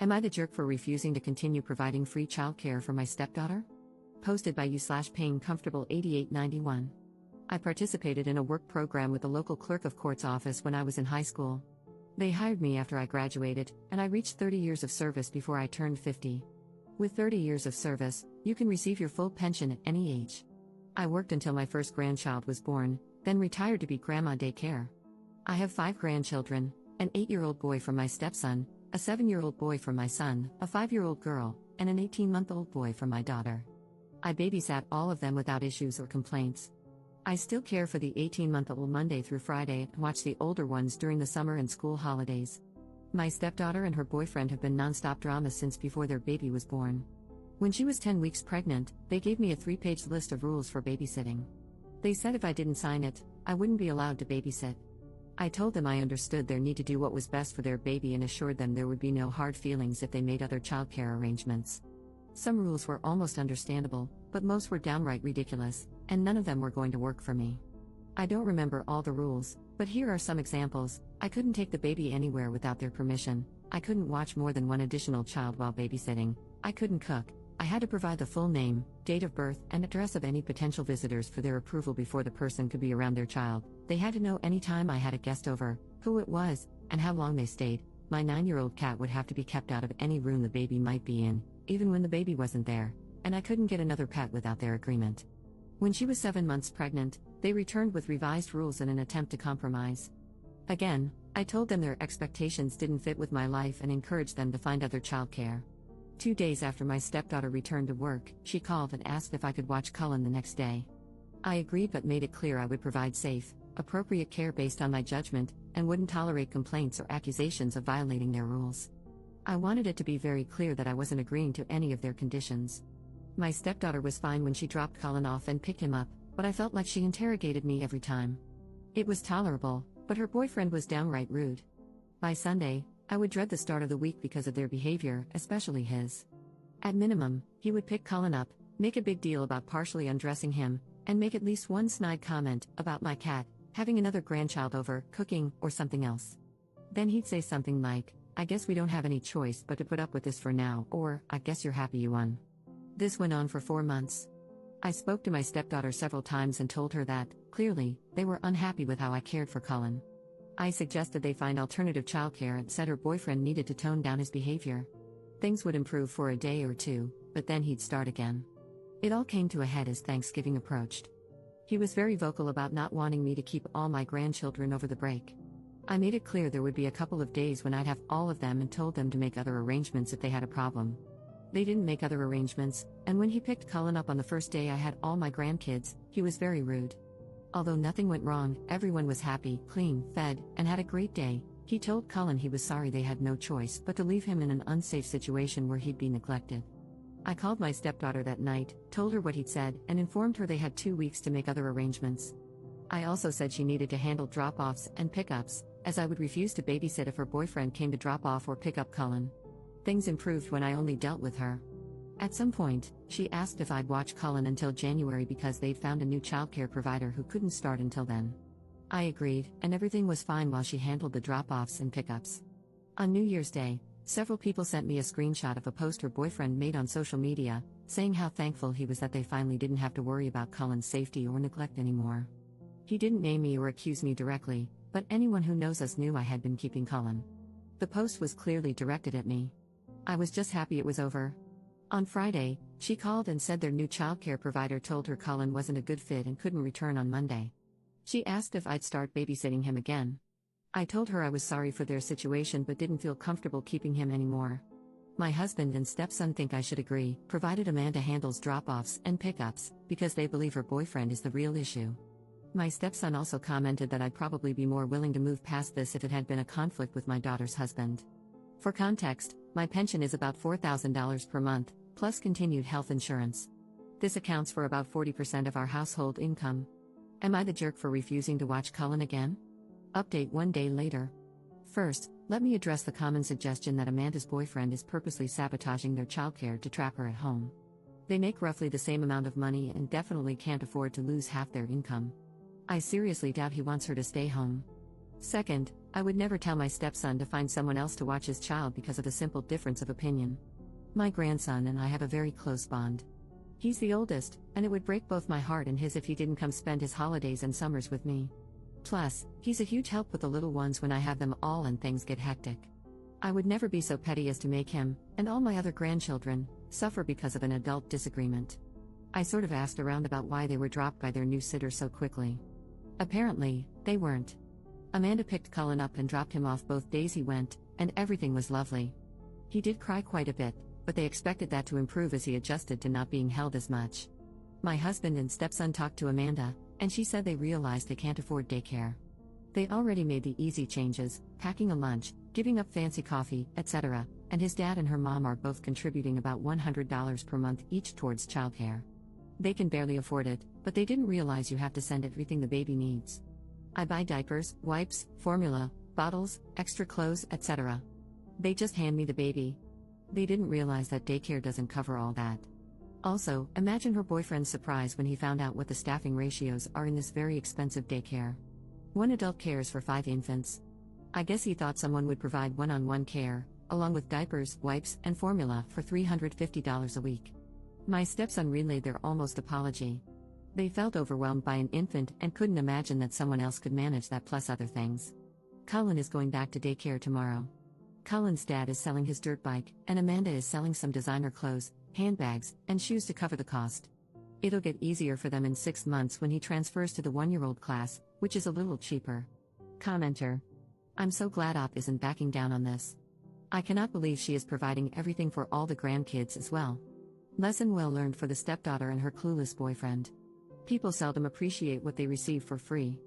Am I the jerk for refusing to continue providing free childcare for my stepdaughter? Posted by you/payingcomfortable8891. I participated in a work program with the local clerk of court's office when I was in high school. They hired me after I graduated, and I reached 30 years of service before I turned 50. With 30 years of service, you can receive your full pension at any age. I worked until my first grandchild was born, then retired to be grandma daycare. I have 5 grandchildren, an 8-year-old boy from my stepson, a 7-year-old boy from my son, a 5-year-old girl, and an 18-month-old boy from my daughter. I babysat all of them without issues or complaints. I still care for the 18-month-old Monday through Friday and watch the older ones during the summer and school holidays. My stepdaughter and her boyfriend have been non-stop drama since before their baby was born. When she was 10 weeks pregnant, they gave me a 3-page list of rules for babysitting. They said if I didn't sign it, I wouldn't be allowed to babysit. I told them I understood their need to do what was best for their baby and assured them there would be no hard feelings if they made other childcare arrangements. Some rules were almost understandable, but most were downright ridiculous, and none of them were going to work for me. I don't remember all the rules, but here are some examples. I couldn't take the baby anywhere without their permission. I couldn't watch more than one additional child while babysitting. I couldn't cook. I had to provide the full name, date of birth, and address of any potential visitors for their approval before the person could be around their child. They had to know any time I had a guest over, who it was, and how long they stayed. My 9-year-old cat would have to be kept out of any room the baby might be in, even when the baby wasn't there, and I couldn't get another pet without their agreement. When she was 7 months pregnant, they returned with revised rules in an attempt to compromise. Again, I told them their expectations didn't fit with my life and encouraged them to find other childcare. 2 days after my stepdaughter returned to work, she called and asked if I could watch Cullen the next day. I agreed but made it clear I would provide safe, appropriate care based on my judgment, and wouldn't tolerate complaints or accusations of violating their rules. I wanted it to be very clear that I wasn't agreeing to any of their conditions. My stepdaughter was fine when she dropped Cullen off and picked him up, but I felt like she interrogated me every time. It was tolerable, but her boyfriend was downright rude. By Sunday, I would dread the start of the week because of their behavior, especially his. At minimum, he would pick Cullen up, make a big deal about partially undressing him, and make at least one snide comment about my cat, having another grandchild over, cooking, or something else. Then he'd say something like, "I guess we don't have any choice but to put up with this for now," or, "I guess you're happy you won." This went on for 4 months. I spoke to my stepdaughter several times and told her that, clearly, they were unhappy with how I cared for Cullen. I suggested they find alternative childcare and said her boyfriend needed to tone down his behavior. Things would improve for a day or two, but then he'd start again. It all came to a head as Thanksgiving approached. He was very vocal about not wanting me to keep all my grandchildren over the break. I made it clear there would be a couple of days when I'd have all of them and told them to make other arrangements if they had a problem. They didn't make other arrangements, and when he picked Cullen up on the first day I had all my grandkids, he was very rude. Although nothing went wrong, everyone was happy, clean, fed, and had a great day. He told Cullen he was sorry they had no choice but to leave him in an unsafe situation where he'd be neglected. I called my stepdaughter that night, told her what he'd said, and informed her they had 2 weeks to make other arrangements. I also said she needed to handle drop-offs and pick-ups, as I would refuse to babysit if her boyfriend came to drop off or pick up Cullen. Things improved when I only dealt with her. At some point, she asked if I'd watch Cullen until January because they'd found a new childcare provider who couldn't start until then. I agreed, and everything was fine while she handled the drop-offs and pickups. On New Year's Day, several people sent me a screenshot of a post her boyfriend made on social media, saying how thankful he was that they finally didn't have to worry about Cullen's safety or neglect anymore. He didn't name me or accuse me directly, but anyone who knows us knew I had been keeping Cullen. The post was clearly directed at me. I was just happy it was over. On Friday, she called and said their new childcare provider told her Cullen wasn't a good fit and couldn't return on Monday. She asked if I'd start babysitting him again. I told her I was sorry for their situation but didn't feel comfortable keeping him anymore. My husband and stepson think I should agree, provided Amanda handles drop-offs and pickups, because they believe her boyfriend is the real issue. My stepson also commented that I'd probably be more willing to move past this if it had been a conflict with my daughter's husband. For context, my pension is about $4,000 per month, plus continued health insurance. This accounts for about 40% of our household income. Am I the jerk for refusing to watch Cullen again? Update 1 day later. First, let me address the common suggestion that Amanda's boyfriend is purposely sabotaging their childcare to trap her at home. They make roughly the same amount of money and definitely can't afford to lose half their income. I seriously doubt he wants her to stay home. Second, I would never tell my stepson to find someone else to watch his child because of a simple difference of opinion. My grandson and I have a very close bond. He's the oldest, and it would break both my heart and his if he didn't come spend his holidays and summers with me. Plus, he's a huge help with the little ones when I have them all and things get hectic. I would never be so petty as to make him, and all my other grandchildren, suffer because of an adult disagreement. I sort of asked around about why they were dropped by their new sitter so quickly. Apparently, they weren't. Amanda picked Cullen up and dropped him off both days he went, and everything was lovely. He did cry quite a bit, but they expected that to improve as he adjusted to not being held as much. My husband and stepson talked to Amanda, and she said they realized they can't afford daycare. They already made the easy changes, packing a lunch, giving up fancy coffee, etc., and his dad and her mom are both contributing about $100 per month each towards childcare. They can barely afford it, but they didn't realize you have to send everything the baby needs. I buy diapers, wipes, formula, bottles, extra clothes, etc. They just hand me the baby. They didn't realize that daycare doesn't cover all that. Also, imagine her boyfriend's surprise when he found out what the staffing ratios are in this very expensive daycare. One adult cares for 5 infants. I guess he thought someone would provide one-on-one care, along with diapers, wipes, and formula for $350 a week. My stepson relayed their almost apology. They felt overwhelmed by an infant and couldn't imagine that someone else could manage that plus other things. Cullen is going back to daycare tomorrow. Cullen's dad is selling his dirt bike, and Amanda is selling some designer clothes, handbags, and shoes to cover the cost. It'll get easier for them in 6 months when he transfers to the 1-year-old class, which is a little cheaper. Commenter: I'm so glad Op isn't backing down on this. I cannot believe she is providing everything for all the grandkids as well. Lesson well learned for the stepdaughter and her clueless boyfriend. People seldom appreciate what they receive for free.